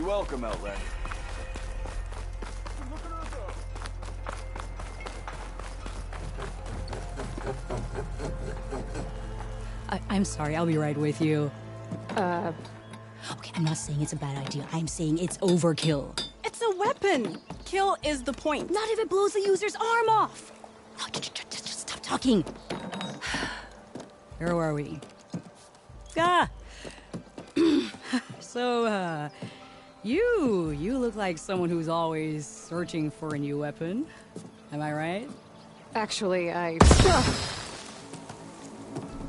Welcome, Outlander. I'm sorry, I'll be right with you. Okay, I'm not saying it's a bad idea. I'm saying it's overkill. It's a weapon! Kill is the point. Not if it blows the user's arm off! Oh, just stop talking. Where are we? Ah! So, you look like someone who's always searching for a new weapon. Am I right? Actually,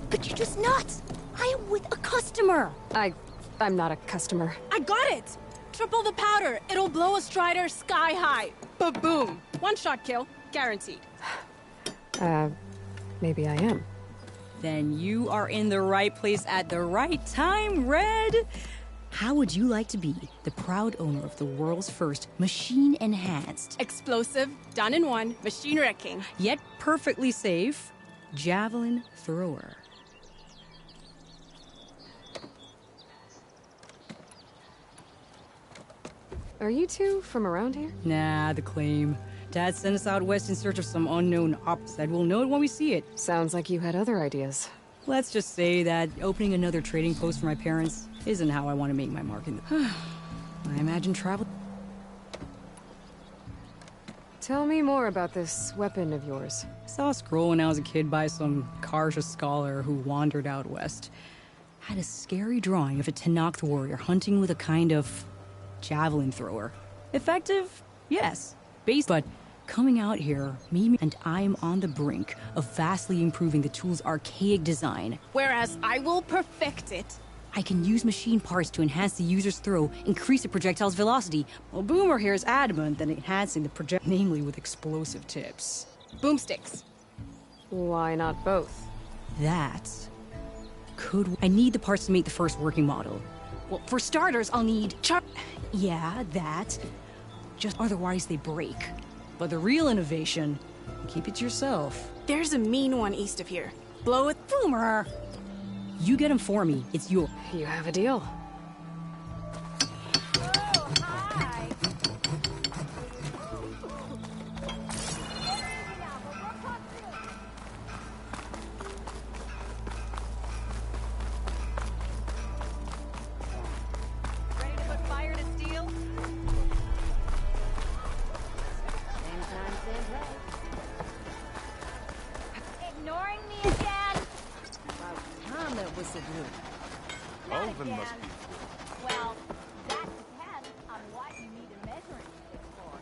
But you're just nuts! I am with a customer! I'm not a customer. I got it! Triple the powder. It'll blow a Strider sky high. Ba-boom. One-shot kill. Guaranteed. Maybe I am. Then you are in the right place at the right time, Red! How would you like to be the proud owner of the world's first machine-enhanced, Explosive, done in one, machine wrecking. yet perfectly safe, javelin thrower? Are you two from around here? Nah, the claim. Dad sent us out west in search of some unknown ops that we'll know it when we see it. Sounds like you had other ideas. Let's just say that opening another trading post for my parents isn't how I want to make my mark in the... I imagine travel... Tell me more about this weapon of yours. I saw a scroll when I was a kid by some Karja scholar who wandered out west. Had a scary drawing of a Tenakth warrior hunting with a kind of javelin thrower. Effective? Yes. Base, but coming out here, me and I'm on the brink of vastly improving the tool's archaic design. Whereas I will perfect it. I can use machine parts to enhance the user's throw, increase the projectile's velocity. Well, Boomer here is adamant that enhancing the project, namely with explosive tips. Boomsticks. Why not both? That could... I need the parts to make the first working model. Well, for starters, I'll need... Yeah, that. Just otherwise they break. But the real innovation, keep it to yourself. There's a mean one east of here. Blow it. Boomer! You get him for me. It's yours. You have a deal. Oh, hi. Ready to put fire to steel? Ignoring me again? Time that whistle blew. Alvin must be good. Well, that depends on what you need a measuring stick for.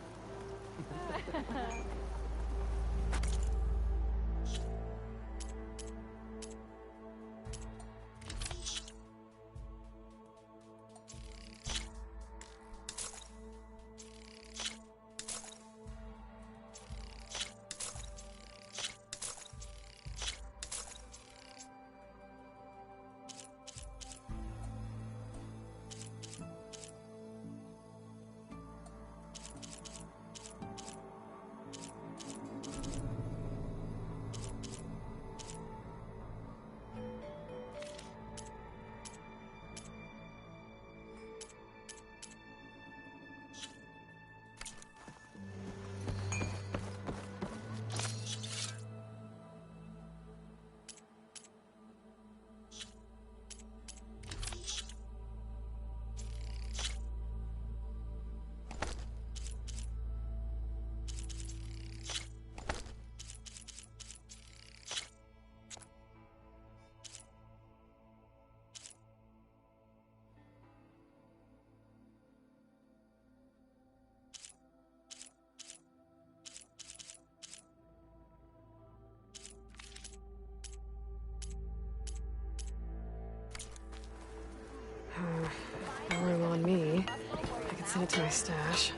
add to my stash.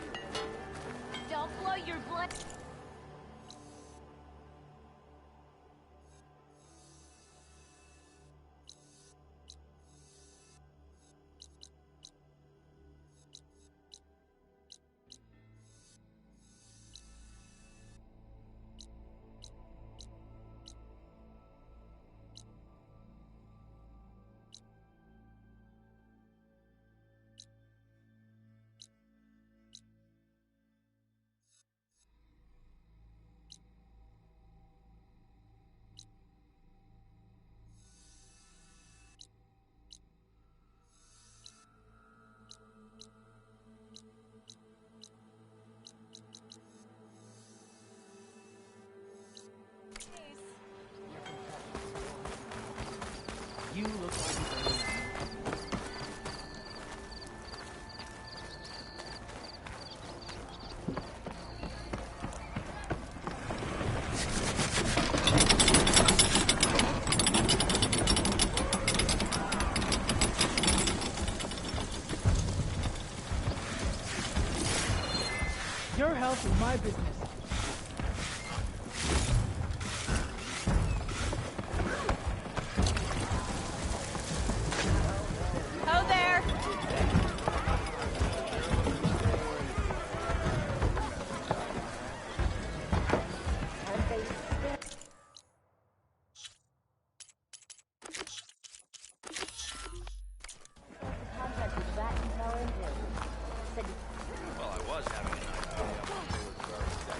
Don't blow your blood. You look like your health is my business. Oh, there! Well, I was having a nice day. It was very sad.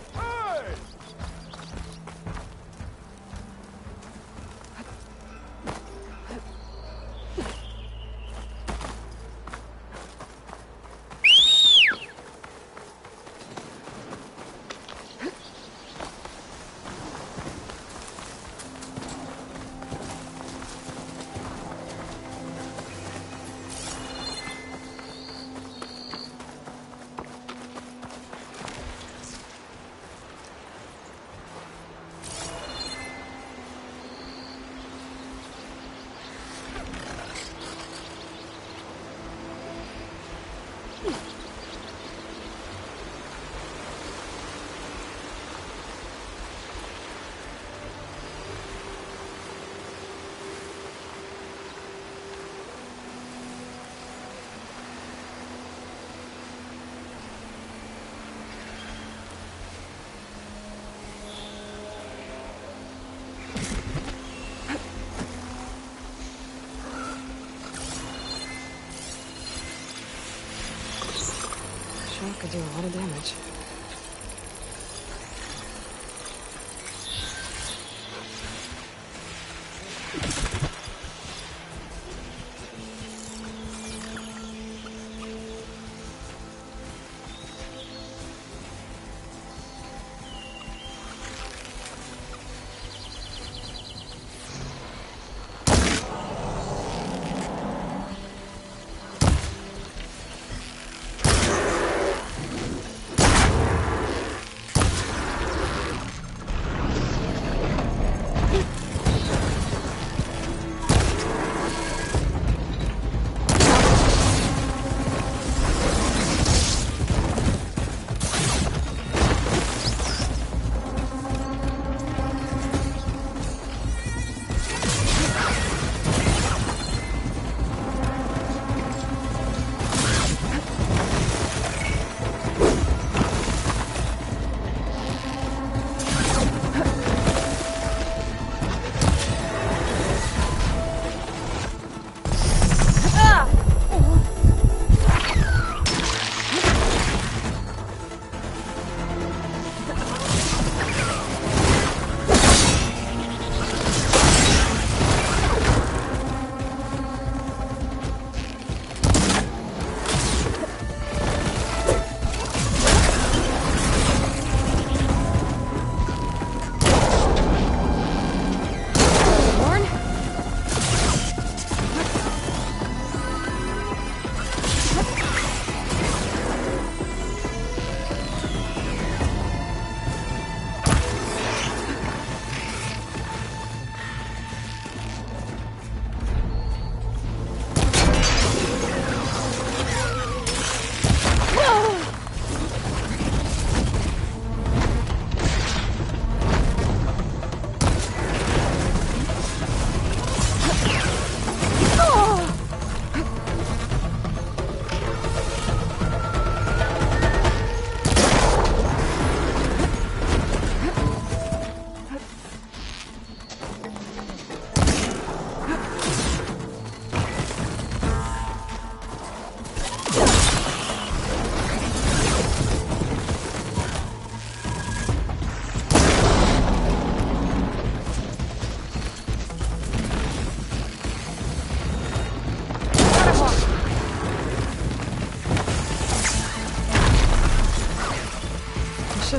Sure could do a lot of damage.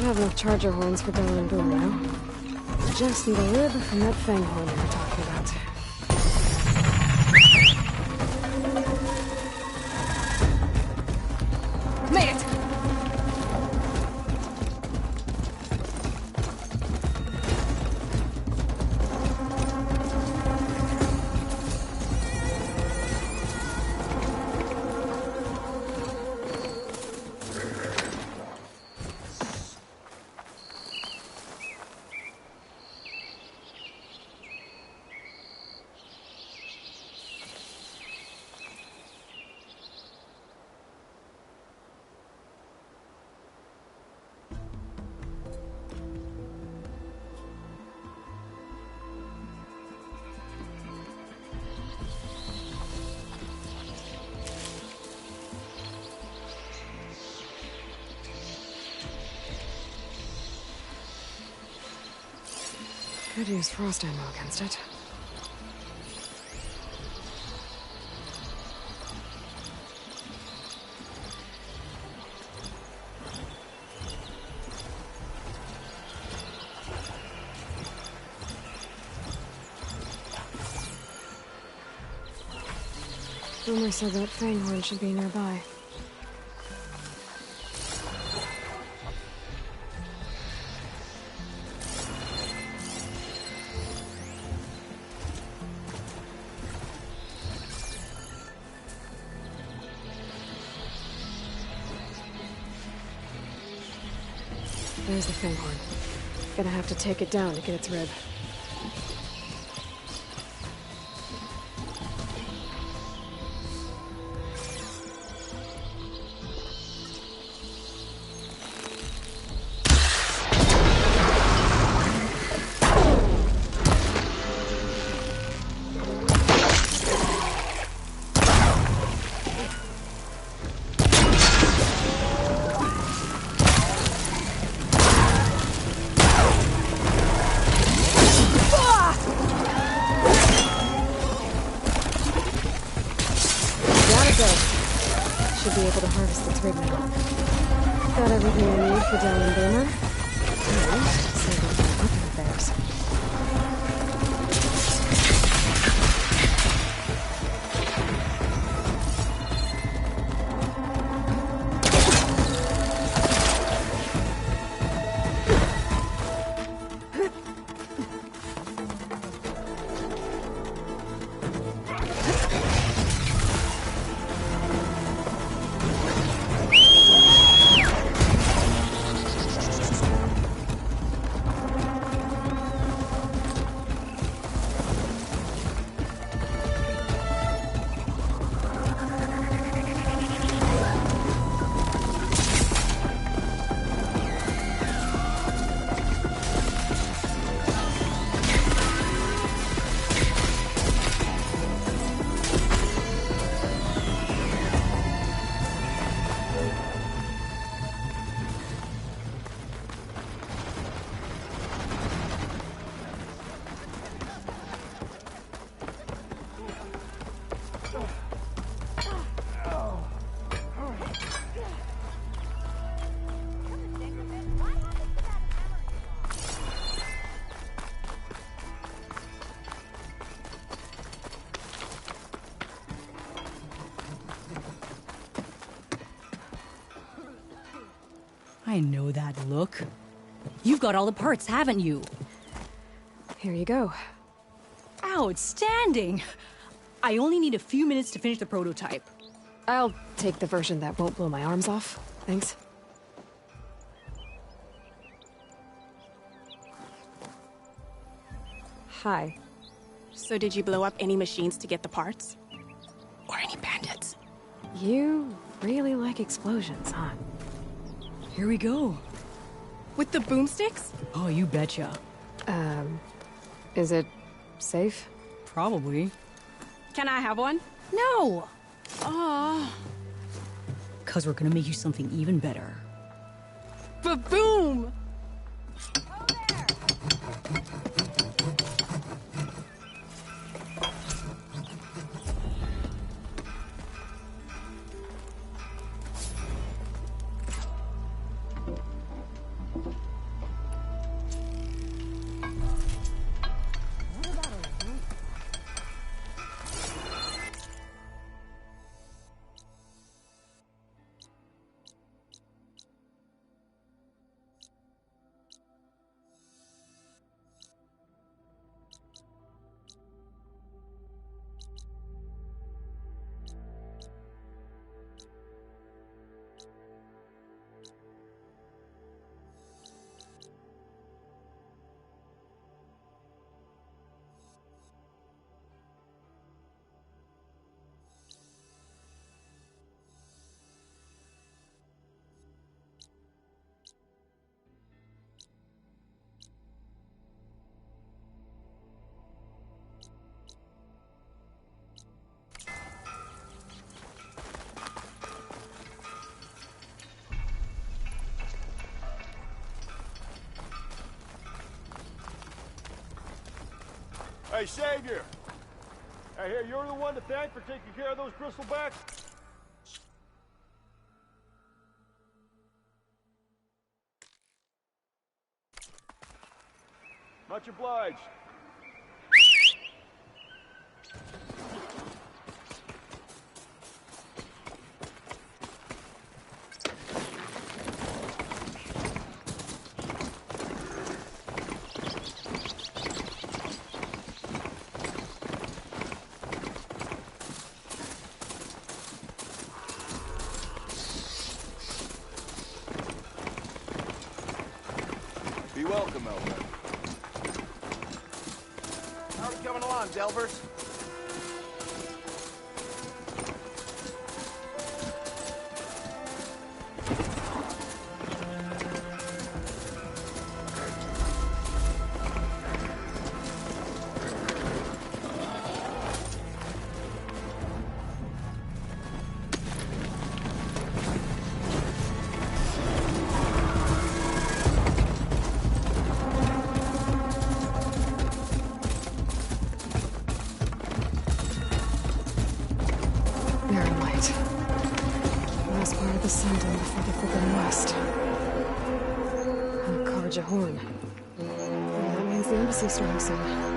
have enough charger horns for Bella and Boom now. Just need a rib from that fang horn we were talking about. Made it! Could use frost ammo against it. Boomer said that fanghorn should be nearby. There's the fanghorn. Gonna have to take it down to get its rib. Should be able to harvest its rib now. Got everything I need for Del and Boomer. And save up my other affairs. I know that look. You've got all the parts, haven't you? Here you go. Outstanding! I only need a few minutes to finish the prototype. I'll take the version that won't blow my arms off. Thanks. Hi. So did you blow up any machines to get the parts? Or any bandits? You really like explosions, huh? Here we go. With the boomsticks? Oh, you betcha. Is it safe? Probably. Can I have one? No! Oh. 'Cause we're gonna make you something even better. Ba-boom! Hey, Savior! I hear you're the one to thank for taking care of those bristlebacks? Much obliged. Be welcome, Elmer. How are we coming along, Delvers? Very light. Last part of the Sundom before the Forbidden West. And Karja Horn. Well, that means the embassy's starting soon.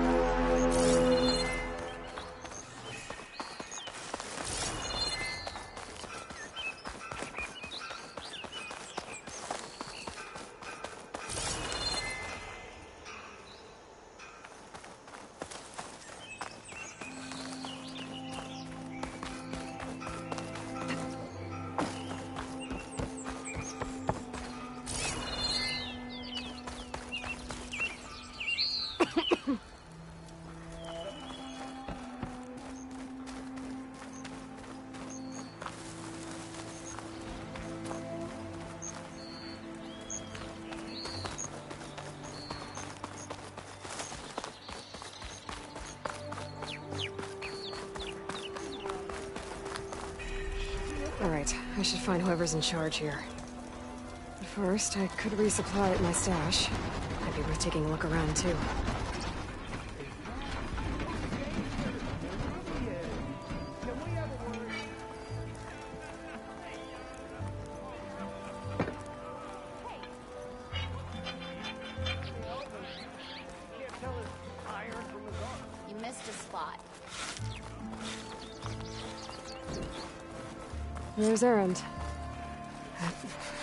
Alright, I should find whoever's in charge here. But first, I could resupply at my stash. Might be worth taking a look around, too. You missed a spot. There's Erend.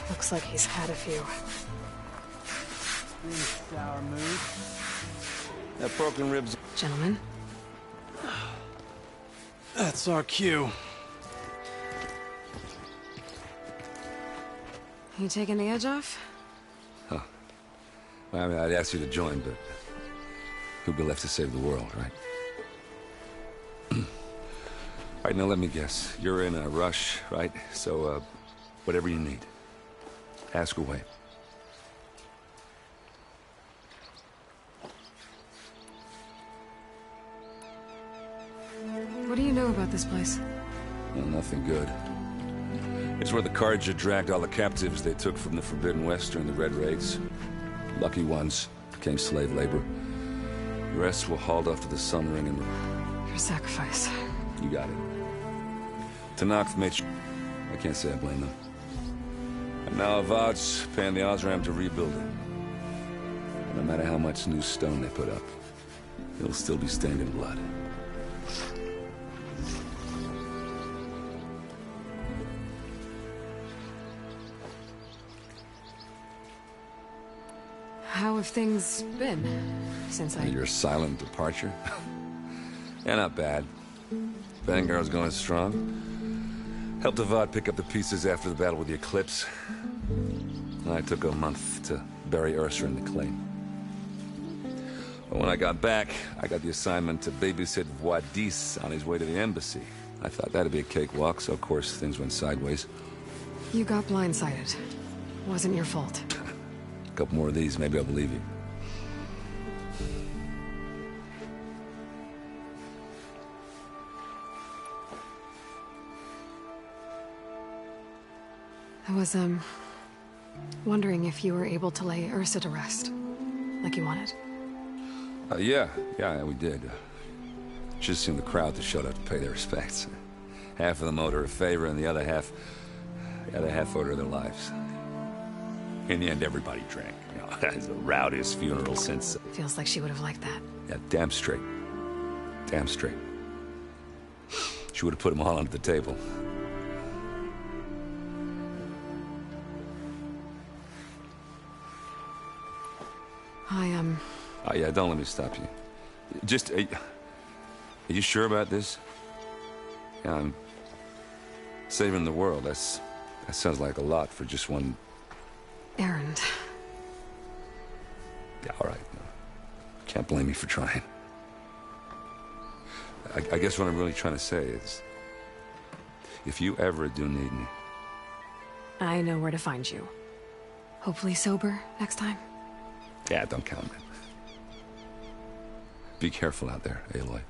Looks like he's had a few. Sour mood. That broken ribs. Gentlemen? That's our cue. You taking the edge off? Well, I mean, I'd ask you to join, but who'd be left to save the world, right? All right, now let me guess. You're in a rush, right? So, whatever you need, ask away. What do you know about this place? Well, nothing good. It's where the Carja dragged all the captives they took from the Forbidden West during the Red Raids. Lucky ones became slave labor. The rest were hauled off to the Sun Ring and... Your sacrifice. You got it. Tenakth made sure... I can't say I blame them. And now Avad's paying the Osram to rebuild it. And no matter how much new stone they put up, it'll still be stained in blood. How have things been since Your silent departure? Yeah, not bad. Vanguard's going strong. Helped Avad pick up the pieces after the battle with the Eclipse. I took a month to bury Ursa in the claim. But when I got back, I got the assignment to babysit Wadis on his way to the embassy. I thought that'd be a cakewalk, so of course things went sideways. You got blindsided. Wasn't your fault. A couple more of these, maybe I'll believe you. I was, wondering if you were able to lay Ursa to rest, like you wanted. Yeah, we did. Just seen the crowd that showed up to pay their respects. Half of them owed her a favor, and the other half owed her their lives. In the end, everybody drank. You know, it's the rowdiest funeral since... Feels like she would have liked that. Yeah, damn straight. Damn straight. She would have put them all under the table. Oh, yeah, don't let me stop you. Just, are you sure about this? Yeah, I'm saving the world. That sounds like a lot for just one... errand. Yeah, all right. No, can't blame me for trying. I guess what I'm really trying to say is, if you ever do need me... I know where to find you. Hopefully sober next time. Yeah, don't count on it. Be careful out there, Aloy.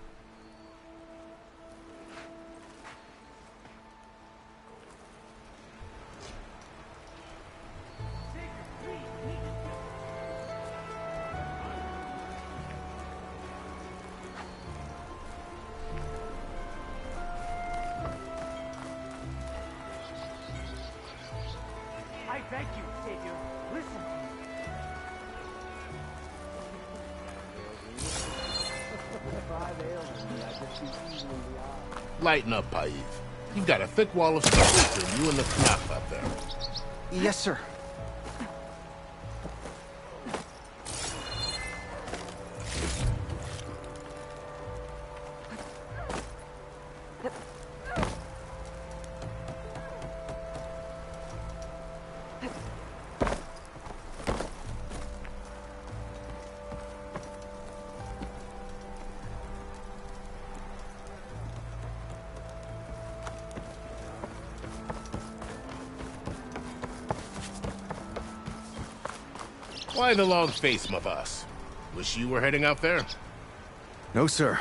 I beg you, Savior, listen to me. Lighten up, Paiv. You've got a thick wall of stuff between you and the Knaf up there. Yes, sir. Why the long face, my boss? Wish you were heading out there? No, sir.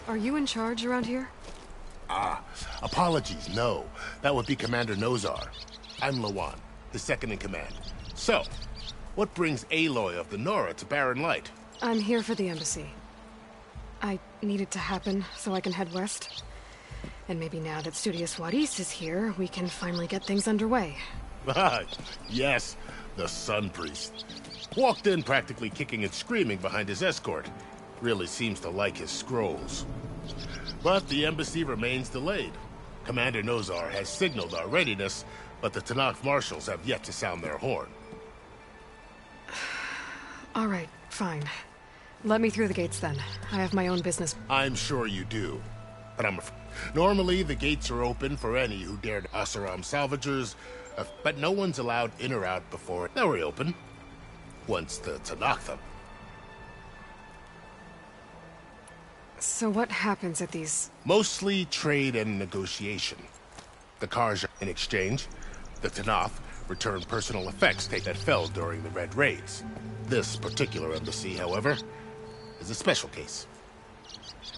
Are you in charge around here? Apologies, no. That would be Commander Nozar. I'm Lawan, the second in command. So, what brings Aloy of the Nora to Barren Light? I'm here for the embassy. I need it to happen so I can head west. And maybe now that Studious Wadis is here, we can finally get things underway. Yes, the Sun Priest. Walked in practically kicking and screaming behind his escort. Really seems to like his scrolls. But the embassy remains delayed. Commander Nozar has signaled our readiness, but the Tenakth marshals have yet to sound their horn. All right, fine. Let me through the gates then. I have my own business. I'm sure you do. But normally the gates are open for any who dare to Asaram salvagers, but no one's allowed in or out before they'll reopen. Once the Tenakth. So what happens at these... Mostly trade and negotiation. The Karja in exchange, the Tenakth return personal effects that fell during the Red Raids. This particular embassy, however, is a special case.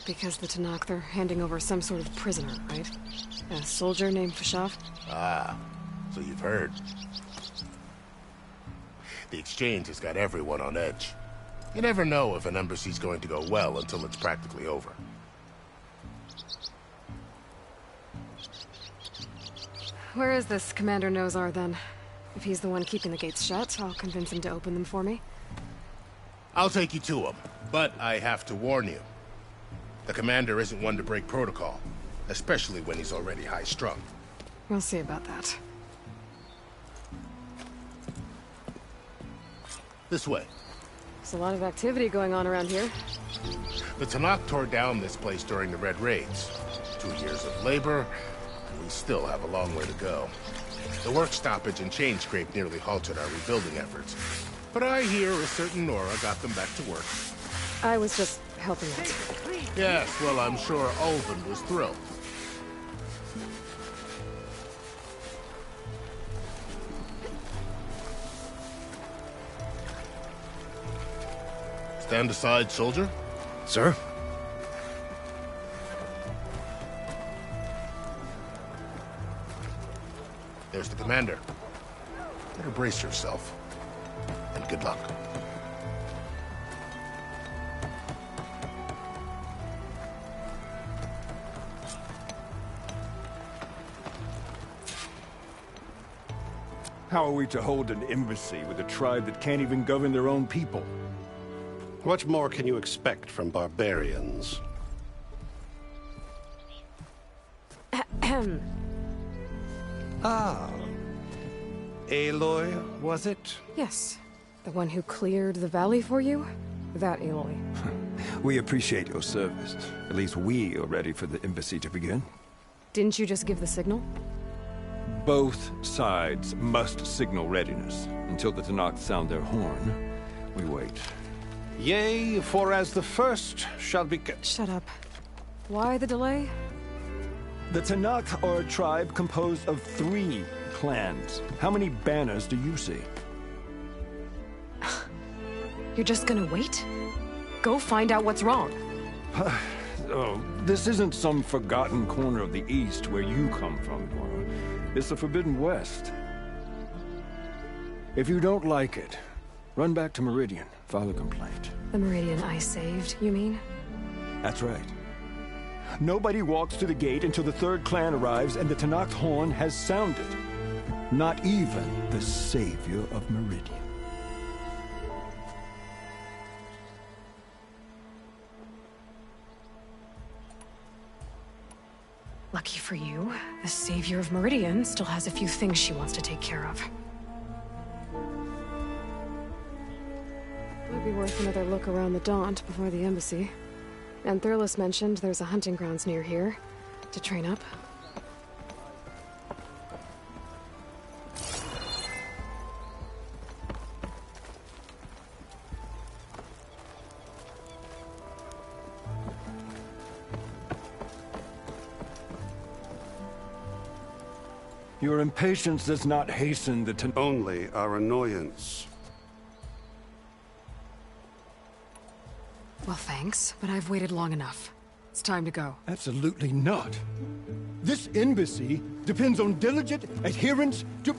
Because the Tenakth are handing over some sort of prisoner, right? A soldier named Fashav? Ah, so you've heard. The exchange has got everyone on edge. You never know if an embassy's going to go well until it's practically over. Where is this Commander Nozar, then? If he's the one keeping the gates shut, I'll convince him to open them for me. I'll take you to him, but I have to warn you. The commander isn't one to break protocol, especially when he's already high-strung. We'll see about that. This way. There's a lot of activity going on around here. The Tenakth tore down this place during the Red Raids. 2 years of labor, and we still have a long way to go. The work stoppage and chain scrape nearly halted our rebuilding efforts. But I hear a certain Nora got them back to work. I was just helping out. Yes, well, I'm sure Ulvin was thrilled. Stand aside, soldier. Sir? There's the commander. Better brace yourself. And good luck. How are we to hold an embassy with a tribe that can't even govern their own people? What more can you expect from barbarians? Ahem. Ah. Aloy, was it? Yes. The one who cleared the valley for you? That Aloy. We appreciate your service. At least we are ready for the embassy to begin. Didn't you just give the signal? Both sides must signal readiness. Until the Tenakth sound their horn, we wait. Yea, for as the first shall be... Shut up. Why the delay? The Tenakth are a tribe composed of 3 clans. How many banners do you see? You're just gonna wait? Go find out what's wrong. Oh, this isn't some forgotten corner of the East where you come from, Dora. It's the Forbidden West. If you don't like it, run back to Meridian, file a complaint. The Meridian I saved, you mean? That's right. Nobody walks to the gate until the 3rd clan arrives and the Tenakth horn has sounded. Not even the savior of Meridian. Lucky for you, the savior of Meridian still has a few things she wants to take care of. Might be worth another look around the Daunt before the embassy. And Thurles mentioned there's a hunting grounds near here to train up. Your impatience does not hasten the Only our annoyance. Well, thanks, but I've waited long enough. It's time to go. Absolutely not. This embassy depends on diligent adherence to...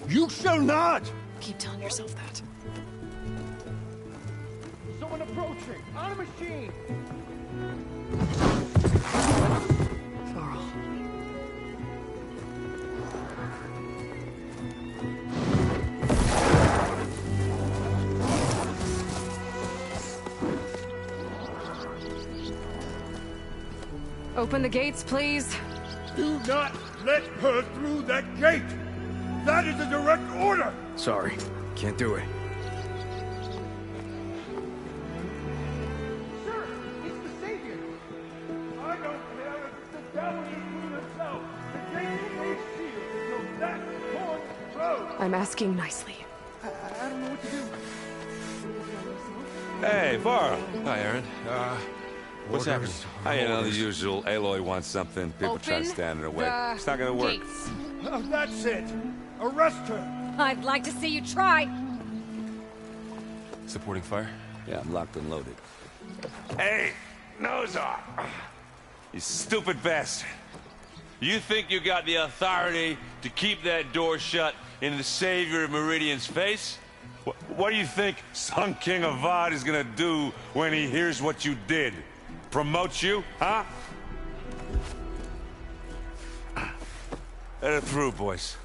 You shall not! Keep telling yourself that. Someone approaching! On a machine! Varl. Open the gates, please. Do not let her through that gate! That is a direct order! Sorry, can't do it. Sir, it's the Savior! I don't care if the devil is through himself. The gate is sealed until that horn blows. I'm asking nicely. I don't know what to do. Hey, Varl. Hi, Aaron. What's happening? You know, the usual. Aloy wants something. People try to stand in her way. It's not gonna work. Oh, that's it! Arrest her! I'd like to see you try. Supporting fire? Yeah, I'm locked and loaded. Hey, Nozar! You stupid bastard. You think you got the authority to keep that door shut in the savior of Meridian's face? What do you think Sun King Avad is gonna do when he hears what you did? Promote you, huh? Let it through, boys.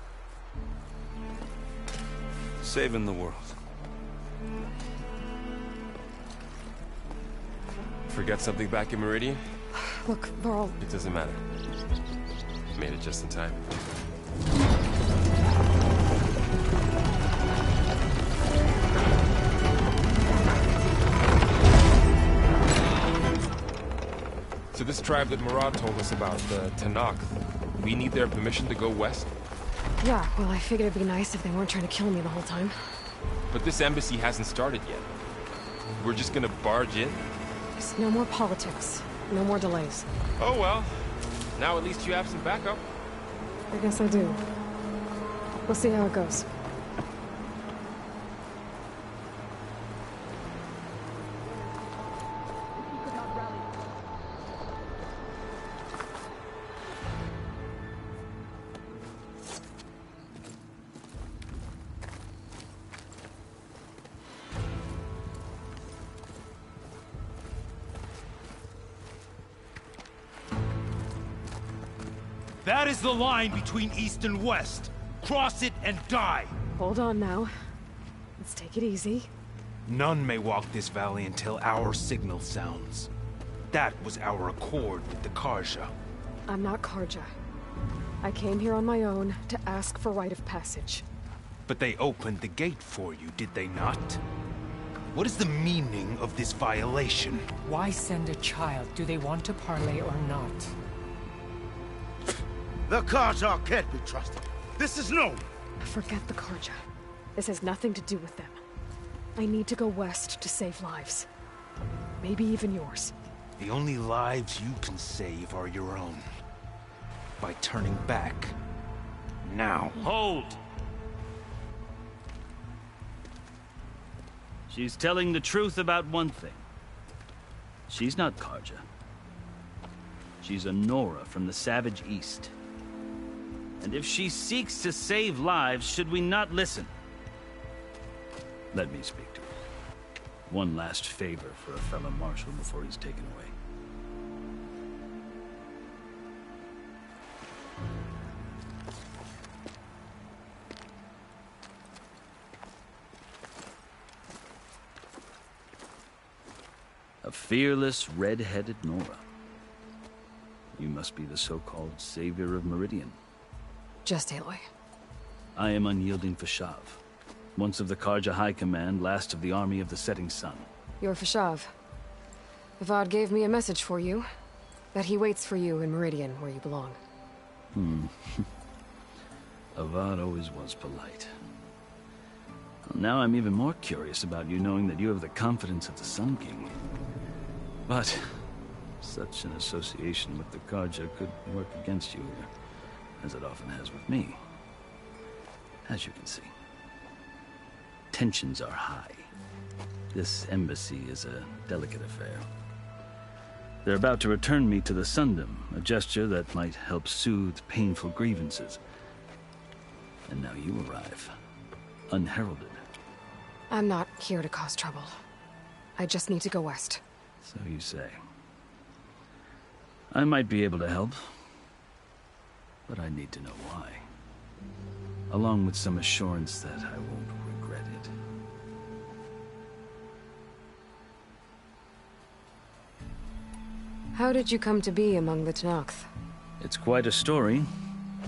Saving the world. Forget something back in Meridian? Look, Varl. It doesn't matter. Made it just in time. So this tribe that Murad told us about, the Tenakth, we need their permission to go west? Yeah, well, I figured it'd be nice if they weren't trying to kill me the whole time. But this embassy hasn't started yet. We're just gonna barge in? Just no more politics. No more delays. Oh well. Now at least you have some backup. I guess I do. We'll see how it goes. That is the line between East and West. cross it and die! Hold on now. Let's take it easy. None may walk this valley until our signal sounds. That was our accord with the Carja. I'm not Carja. I came here on my own to ask for rite of passage. But they opened the gate for you, did they not? What is the meaning of this violation? Why send a child? Do they want to parley or not? The Carja can't be trusted. This is known. Forget the Carja. This has nothing to do with them. I need to go west to save lives. Maybe even yours. The only lives you can save are your own. By turning back. Now. Hold! She's telling the truth about one thing. She's not Carja. She's a Nora from the Savage East. And if she seeks to save lives, should we not listen? Let me speak to her. One last favor for a fellow marshal before he's taken away. A fearless, red-headed Nora. You must be the so-called savior of Meridian. Just Aloy. I am Unyielding Fashav. Once of the Carja High Command, last of the Army of the Setting Sun. You're Fashav. Avad gave me a message for you. That he waits for you in Meridian, where you belong. Avad always was polite. Now I'm even more curious about you knowing that you have the confidence of the Sun King. But such an association with the Carja could work against you, as it often has with me. As you can see. Tensions are high. This embassy is a delicate affair. They're about to return me to the Sundom, a gesture that might help soothe painful grievances. And now you arrive, unheralded. I'm not here to cause trouble. I just need to go west. So you say. I might be able to help, but I need to know why. Along with some assurance that I won't regret it. How did you come to be among the Tenakth? It's quite a story,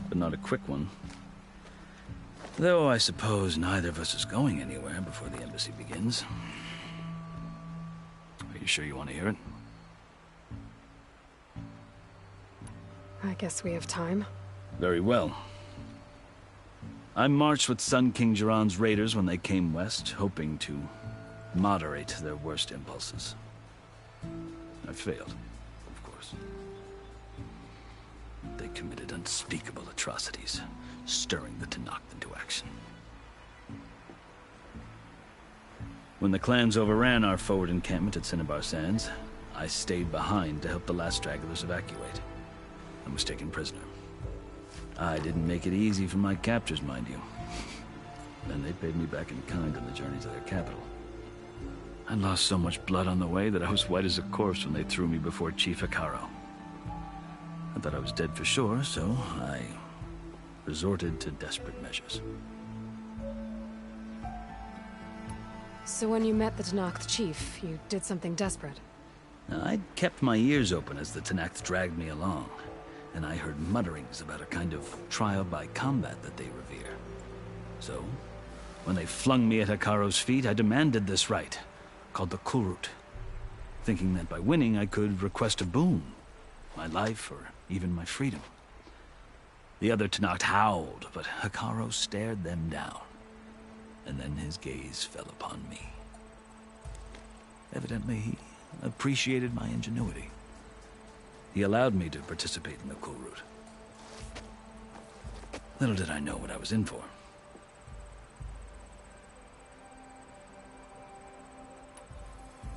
but not a quick one. Though I suppose neither of us is going anywhere before the embassy begins. Are you sure you want to hear it? I guess we have time. Very well. I marched with Sun King Jiran's raiders when they came west, hoping to moderate their worst impulses. I failed, of course. They committed unspeakable atrocities, stirring the Tenakth into action. When the clans overran our forward encampment at Cinnabar Sands, I stayed behind to help the last stragglers evacuate. I was taken prisoner. I didn't make it easy for my captors, mind you. And they paid me back in kind on the journey to their capital. I lost so much blood on the way that I was white as a corpse when they threw me before Chief Hekarro. I thought I was dead for sure, so I resorted to desperate measures. So when you met the Tenakth chief, you did something desperate? I'd kept my ears open as the Tenakth dragged me along, and I heard mutterings about a kind of trial by combat that they revere. So, when they flung me at Hekarro's feet, I demanded this rite, called the Kulrut, thinking that by winning I could request a boon, my life or even my freedom. The other Tenakth howled, but Hekarro stared them down, and then his gaze fell upon me. Evidently, he appreciated my ingenuity. He allowed me to participate in the Kulrut. Little did I know what I was in for.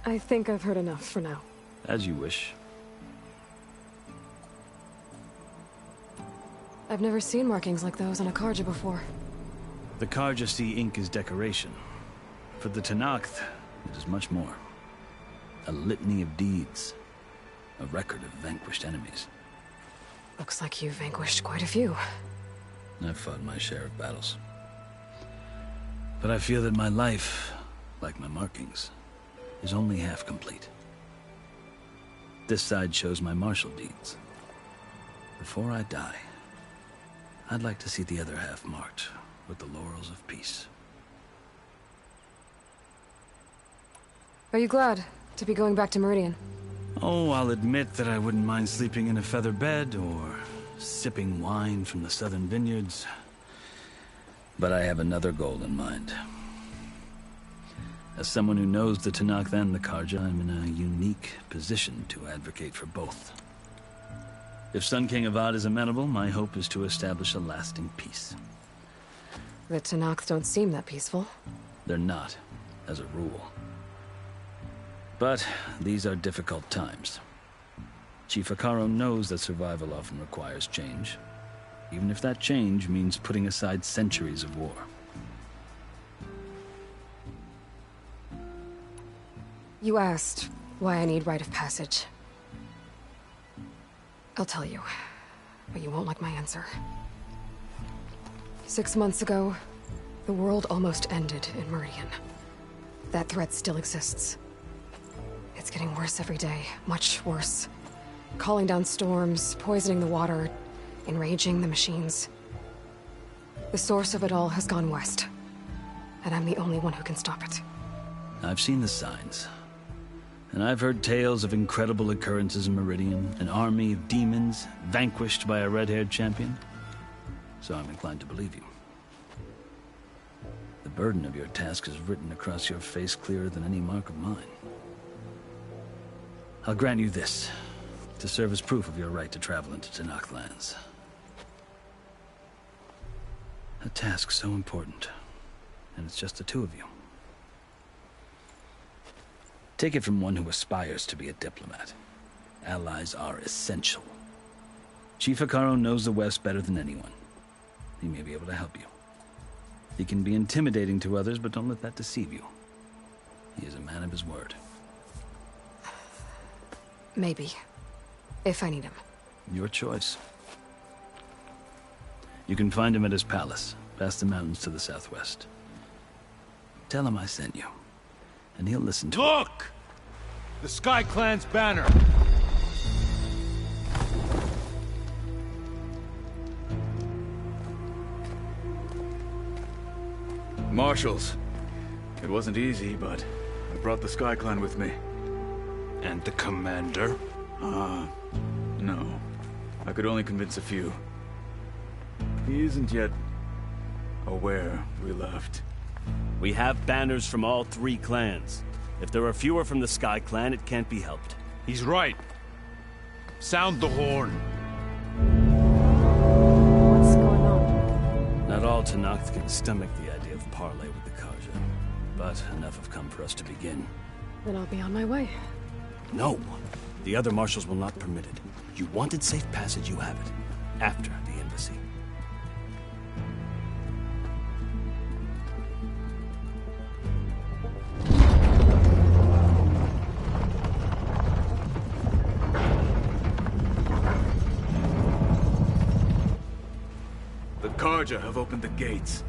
I think I've heard enough for now. As you wish. I've never seen markings like those on a Carja before. The Carja see ink as decoration. For the Tenakth, it is much more. A litany of deeds. A record of vanquished enemies. Looks like you vanquished quite a few. I've fought my share of battles. But I feel that my life, like my markings, is only half complete. This side shows my martial deeds. Before I die, I'd like to see the other half marked with the laurels of peace. Are you glad to be going back to Meridian? Oh, I'll admit that I wouldn't mind sleeping in a feather bed or sipping wine from the southern vineyards. But I have another goal in mind. As someone who knows the Tenakth and the Carja, I'm in a unique position to advocate for both. If Sun King Avad is amenable, my hope is to establish a lasting peace. The Tenakth don't seem that peaceful. They're not, as a rule. But these are difficult times. Chief Hekarro knows that survival often requires change, even if that change means putting aside centuries of war. You asked why I need rite of passage. I'll tell you, but you won't like my answer. 6 months ago, the world almost ended in Meridian. That threat still exists. It's getting worse every day, much worse. Calling down storms, poisoning the water, enraging the machines. The source of it all has gone west, and I'm the only one who can stop it. I've seen the signs. And I've heard tales of incredible occurrences in Meridian, an army of demons vanquished by a red-haired champion. So I'm inclined to believe you. The burden of your task is written across your face clearer than any mark of mine. I'll grant you this, to serve as proof of your right to travel into Tenakth lands. A task so important, and it's just the two of you. Take it from one who aspires to be a diplomat. Allies are essential. Chief Hekarro knows the West better than anyone. He may be able to help you. He can be intimidating to others, but don't let that deceive you. He is a man of his word. Maybe. If I need him. Your choice. You can find him at his palace, past the mountains to the southwest. Tell him I sent you, and he'll listen to Look! The Sky Clan's banner! Marshals. It wasn't easy, but I brought the Sky Clan with me. And the commander? No. I could only convince a few. He isn't yet aware we left. We have banners from all 3 clans. If there are fewer from the Sky Clan, it can't be helped. He's right. Sound the horn. What's going on? Not all Tenakth can stomach the idea of parley with the Carja, but enough have come for us to begin. Then I'll be on my way. No. The other marshals will not permit it. You wanted safe passage, you have it. After the embassy. The Carja have opened the gates.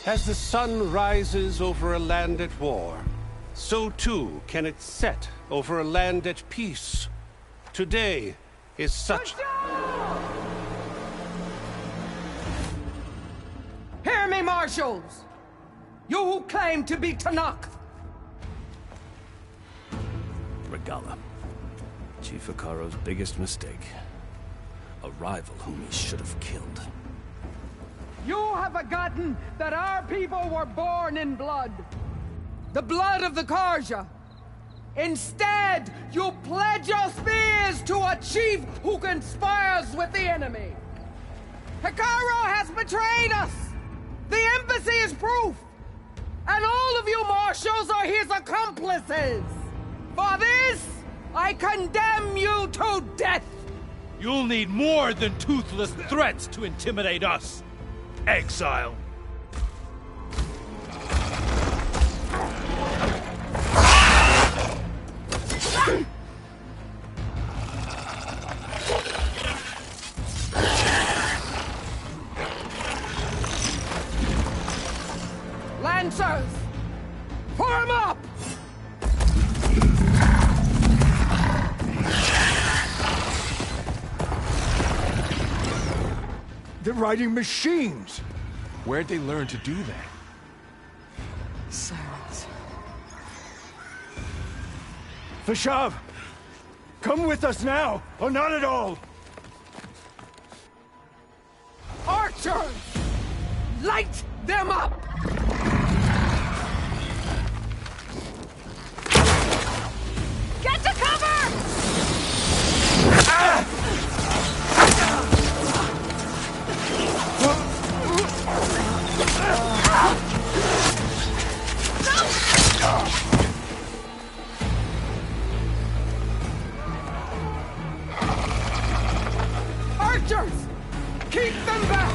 As the sun rises over a land at war, so too can it set over a land at peace. Today is such... Hear me, marshals! You who claim to be Tenakth! Regalla. Chief Hekarro's biggest mistake. A rival whom he should have killed. You have forgotten that our people were born in blood. The blood of the Carja. Instead, you pledge your spears to a chief who conspires with the enemy. Hekarro has betrayed us! The embassy is proof! And all of you marshals are his accomplices! For this, I condemn you to death! You'll need more than toothless threats to intimidate us. Exile. Lancers! Form up! They're riding machines! Where'd they learn to do that? Silence. Vashav! Come with us now, or not at all! Archers! Light them up! Get to cover! Archers! Keep them back!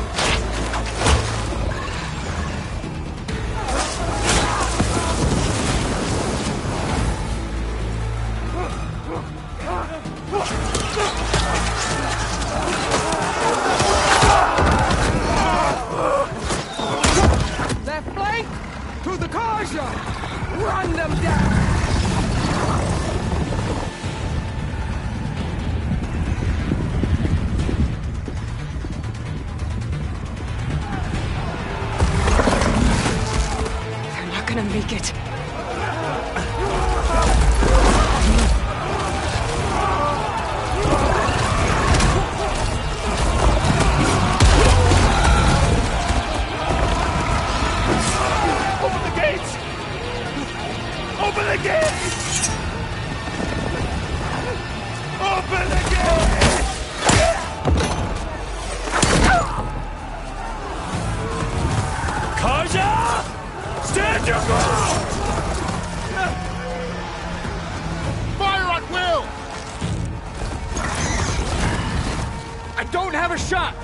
Left flank! To the Karja! Run them down! They're not gonna make it. Open the gates! Open the gates! Open the gates! Karja! Stand your ground! Fire at will! I don't have a shot!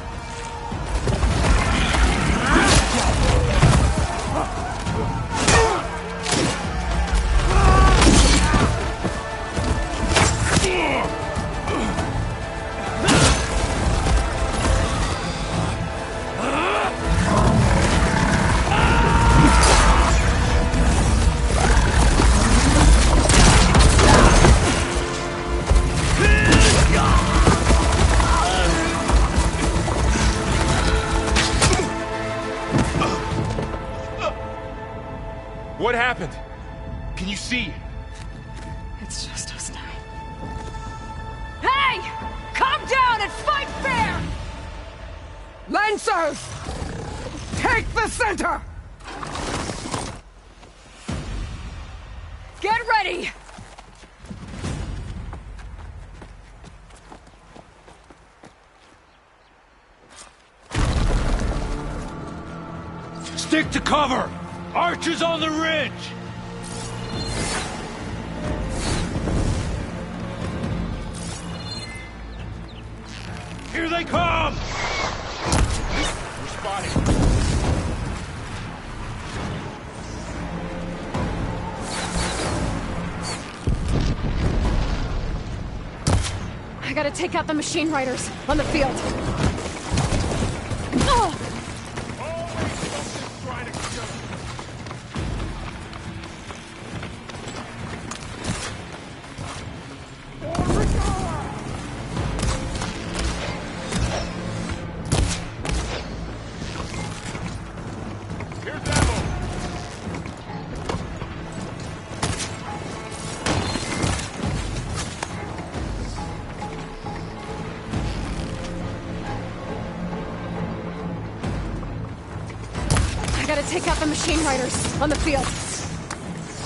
What happened? Can you see? It's just us now. Hey! Calm down and fight fair! Lancers! Take the center! Get ready! Stick to cover! Archers on the ridge! Here they come! We're spotted. I gotta take out the machine riders on the field. I gotta take out the machine riders on the field.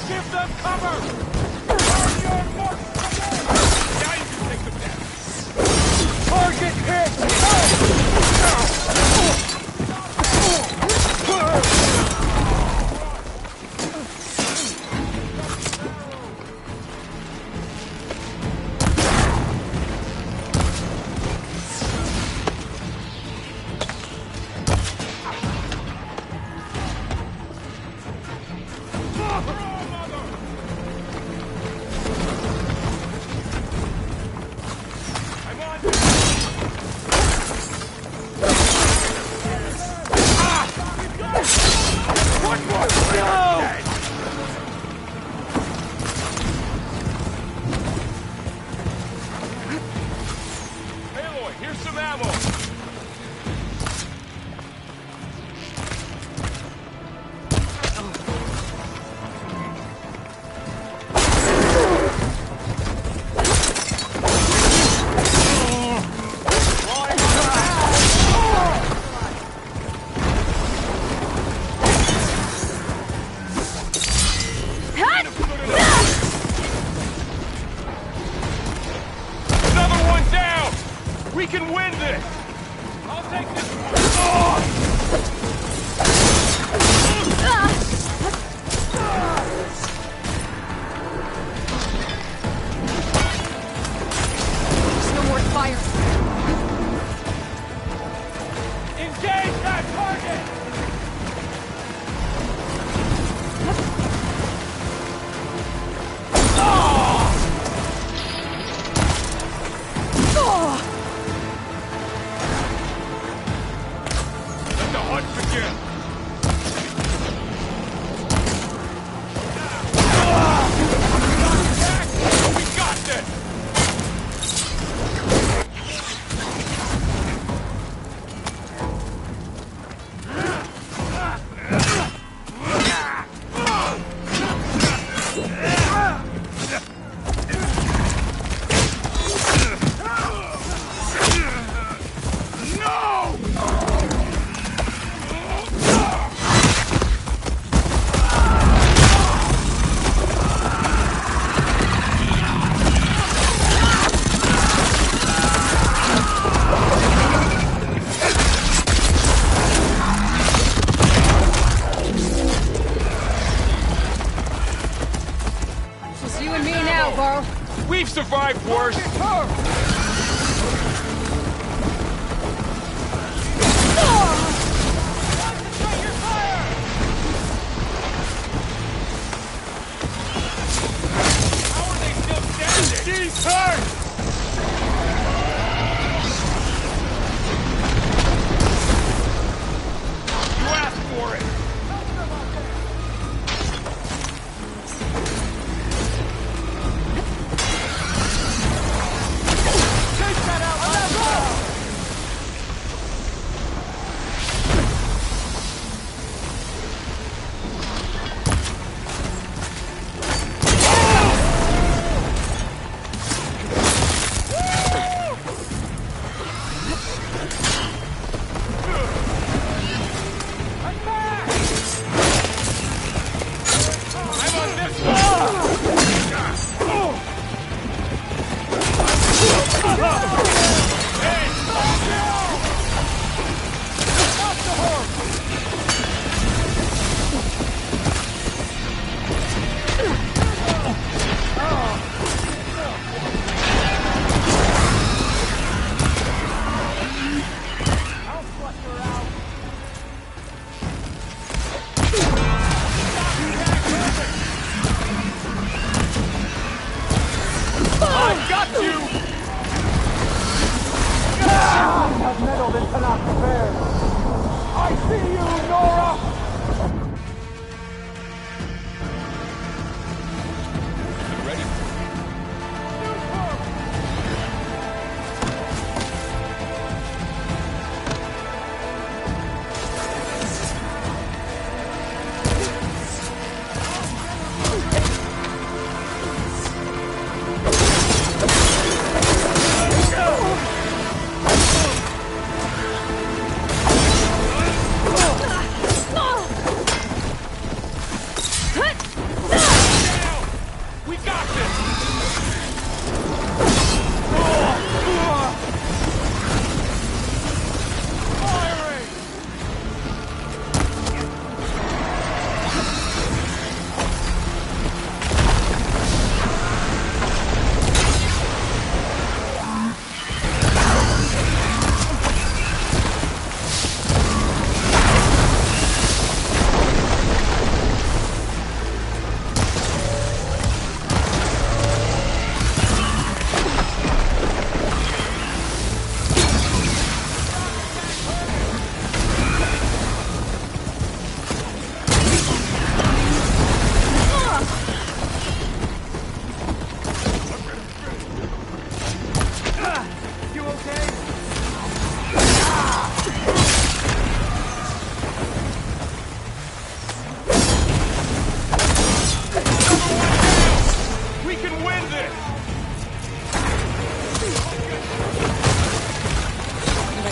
Give them cover! Target hit! some ammo! We can win this! I'll take this one! There's no more fire. Engage that target! We've survived worse! He's hurt! You asked for it!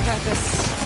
got this.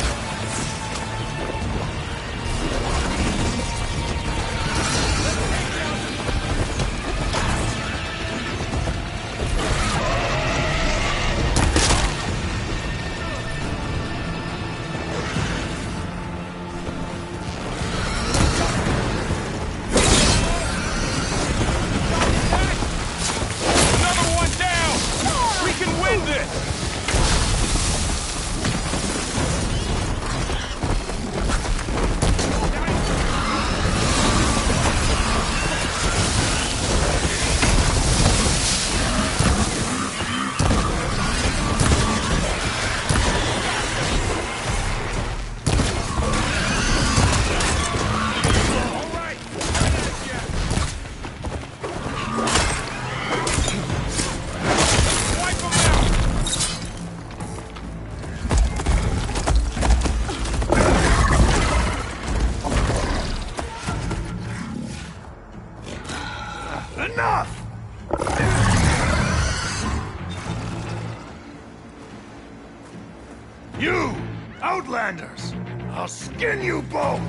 You! Outlanders! I'll skin you both!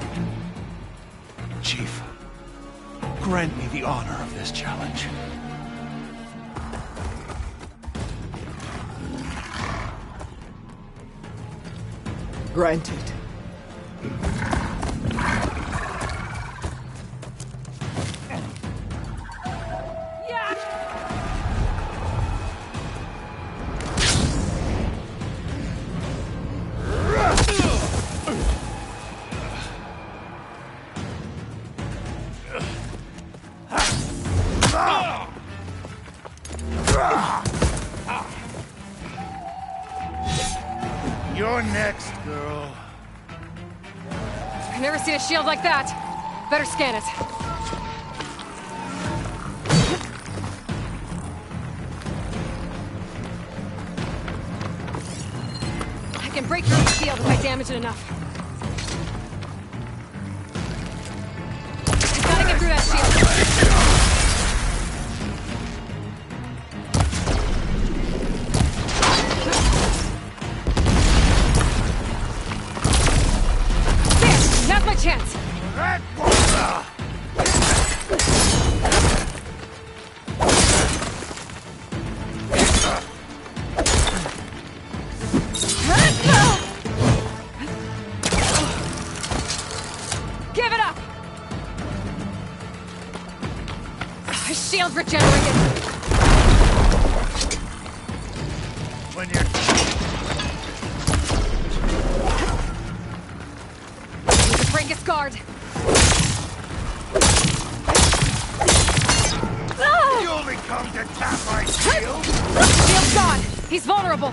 Chief, grant me the honor of this challenge. Granted. You're next, girl. I've never seen a shield like that. Better scan it. I can break through the shield if I damage it enough. I gotta get through that shield. Now's my chance! Give it up! My shield regenerated! When you're... Break its guard. You only come to tap my shield? Shield's gone. He's vulnerable.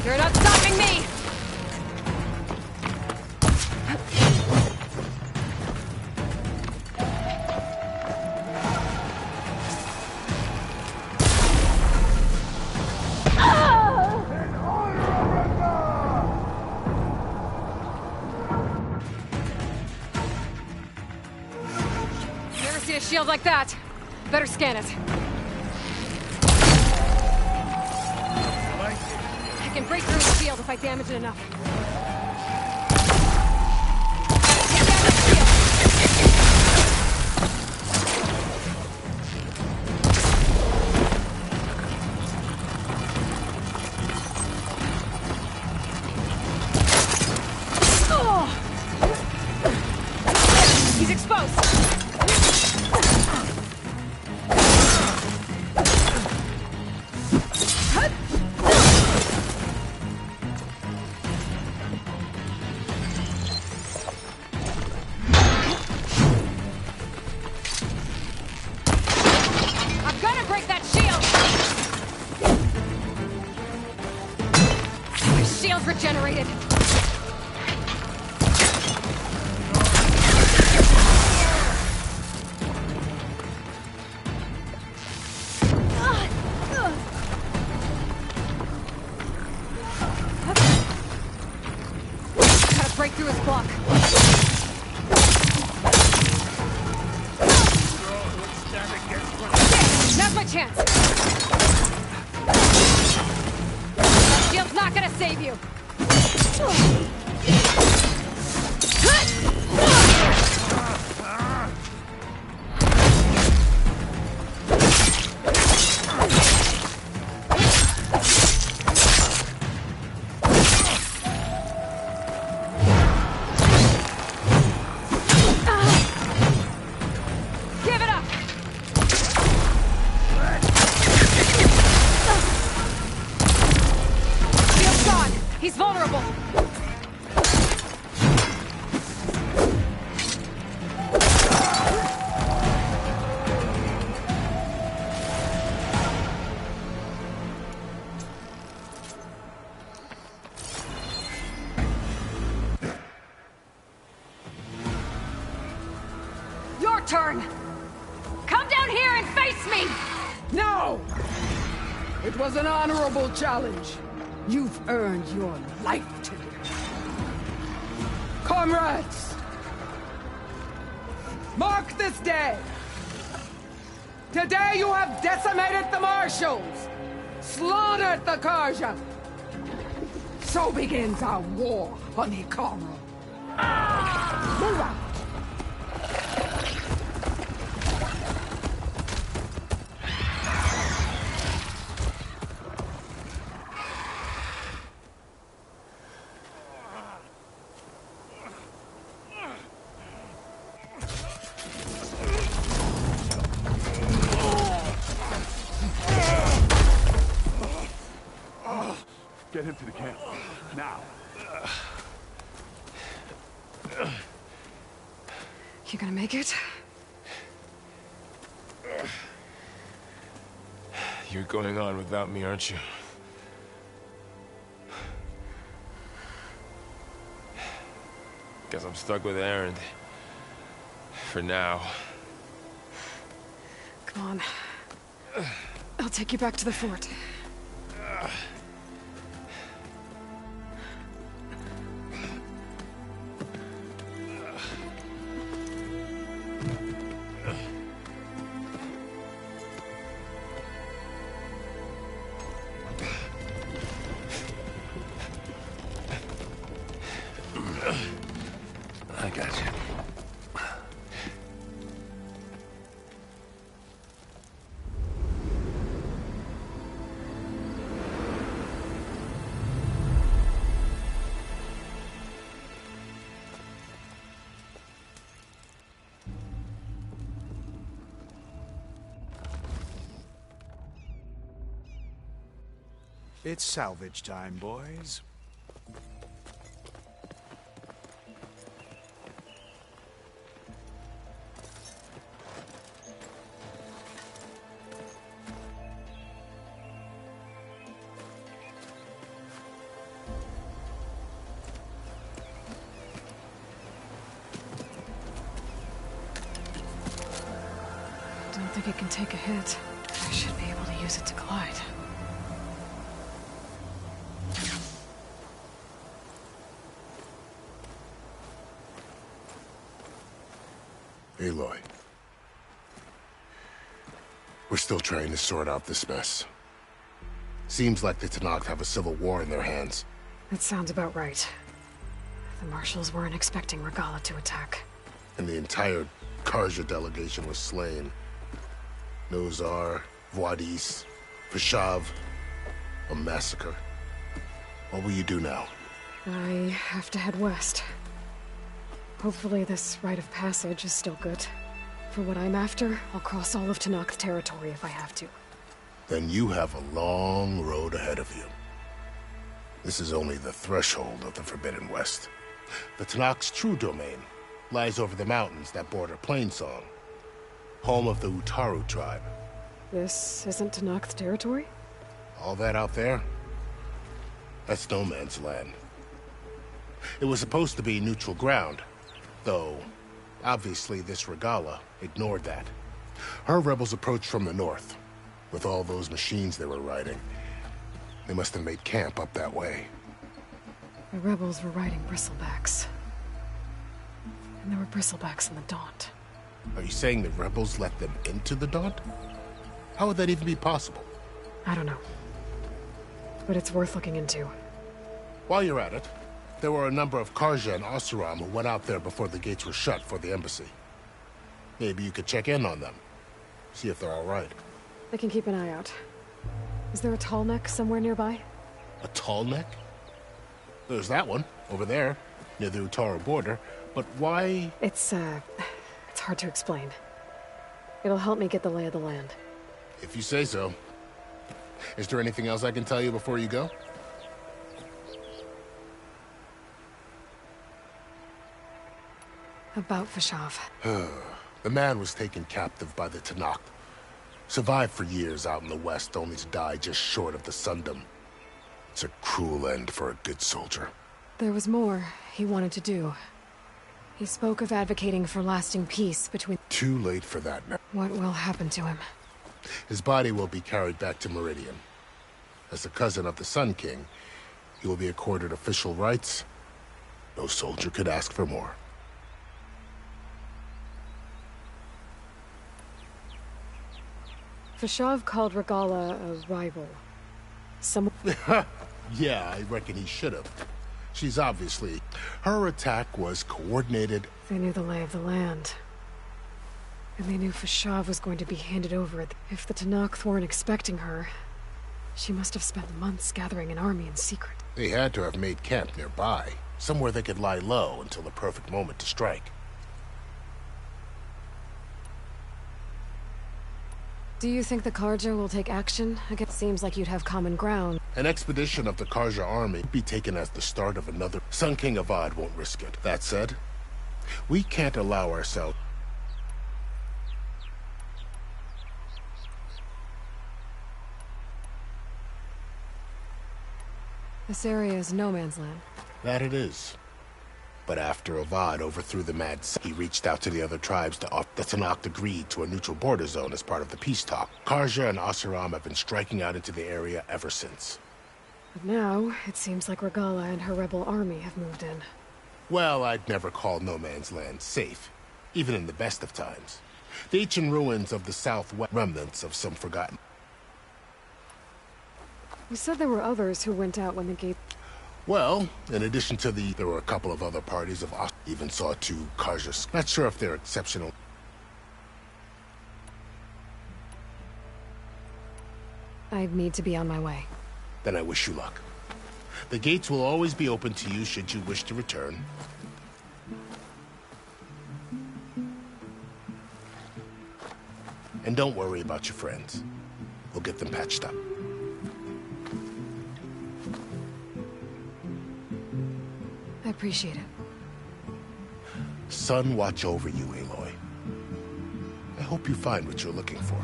You're not stopping me. See a shield like that. Better scan it. I can break through the shield if I damage it enough. He's exposed. Regenerated. Gotta break through his block. save you! He's vulnerable! Your turn! Come down here and face me! No! It was an honorable challenge. You've earned your life today. Comrades! Mark this day! Today you have decimated the Marshals! Slaughtered the Carja! So begins our war on Hikaru. Move out! Get him to the camp. Now. You gonna make it? You're going on without me, aren't you? Guess I'm stuck with Erend. For now. Come on. I'll take you back to the fort. I got you. It's salvage time, boys. Don't think it can take a hit. I should be able to use it to glide. Aloy. We're still trying to sort out this mess. Seems like the Tenakth have a civil war in their hands. That sounds about right. The Marshals weren't expecting Regalla to attack. And the entire Carja delegation was slain. Nozar, Vuadis, Vashav. A massacre. What will you do now? I have to head west. Hopefully this rite of passage is still good. For what I'm after, I'll cross all of Tenakth territory if I have to. Then you have a long road ahead of you. This is only the threshold of the Forbidden West. The Tenakth's true domain lies over the mountains that border Plainsong, home of the Utaru tribe. This isn't Tenakth territory? All that out there? That's no man's land. It was supposed to be neutral ground, though obviously this Regalla ignored that. Her rebels approached from the north, with all those machines they were riding. They must have made camp up that way. The rebels were riding bristlebacks. And there were bristlebacks in the Daunt. Are you saying the rebels let them into the Daunt? How would that even be possible? I don't know. But it's worth looking into. While you're at it, there were a number of Karja and Oseram who went out there before the gates were shut for the embassy. Maybe you could check in on them. See if they're all right. I can keep an eye out. Is there a tall neck somewhere nearby? A tall neck? There's that one, over there, near the Utaru border. But why? It's hard to explain. It'll help me get the lay of the land. If you say so. Is there anything else I can tell you before you go? About Fashav. The man was taken captive by the Tenakth. Survived for years out in the west, only to die just short of the Sundom. It's a cruel end for a good soldier. There was more he wanted to do. He spoke of advocating for lasting peace between... Too late for that now. What will happen to him? His body will be carried back to Meridian. As the cousin of the Sun King, he will be accorded official rights. No soldier could ask for more. Fashav called Regalla a rival. Yeah, I reckon he should have. She's obviously... Her attack was coordinated... They knew the lay of the land. And they knew Fashav was going to be handed over. If the Tenakth weren't expecting her, she must have spent months gathering an army in secret. They had to have made camp nearby, somewhere they could lie low until the perfect moment to strike. Do you think the Karja will take action? It seems like you'd have common ground. An expedition of the Karja army would be taken as the start of another. Sun King Avad won't risk it. That said, we can't allow ourselves... This area is no man's land. That it is. But after Avad overthrew the Mad Sun, he reached out to the other tribes to the Tenakth agreed to a neutral border zone as part of the peace talk. Karja and Oseram have been striking out into the area ever since. But now, it seems like Regalla and her rebel army have moved in. Well, I'd never call no man's land safe, even in the best of times. The ancient ruins of the southwest, remnants of some forgotten... You said there were others who went out when the gate... Well, in addition to there were a couple of other parties of us. Even saw 2 Karjas. Not sure if they're exceptional. I'd need to be on my way. Then I wish you luck. The gates will always be open to you should you wish to return. And don't worry about your friends. We'll get them patched up. I appreciate it. Sun watch over you, Aloy. I hope you find what you're looking for.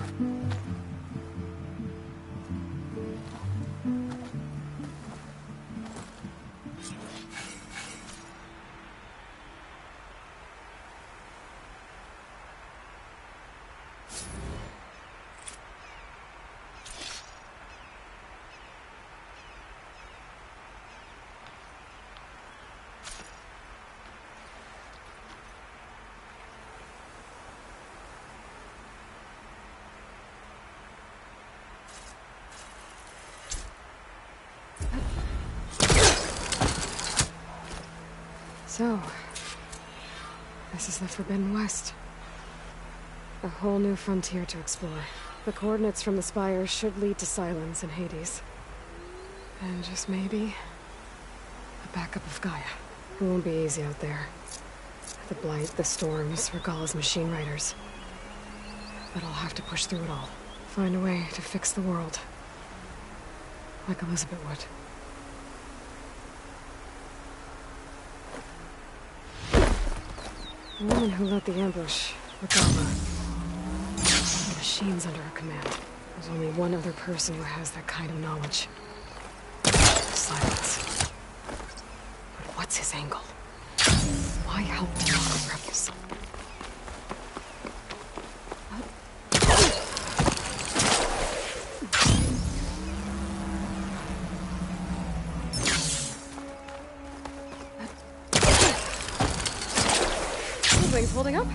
So, this is the Forbidden West. A whole new frontier to explore. The coordinates from the spire should lead to Silence and Hades. And just maybe, a backup of Gaia. It won't be easy out there. The Blight, the Storms, Regalla's machine riders. But I'll have to push through it all. Find a way to fix the world. Like Elizabeth would. The woman who led the ambush, Regalla. The machines under her command. There's only one other person who has that kind of knowledge. Silence. But what's his angle? Why help the local rebels? Wings holding up?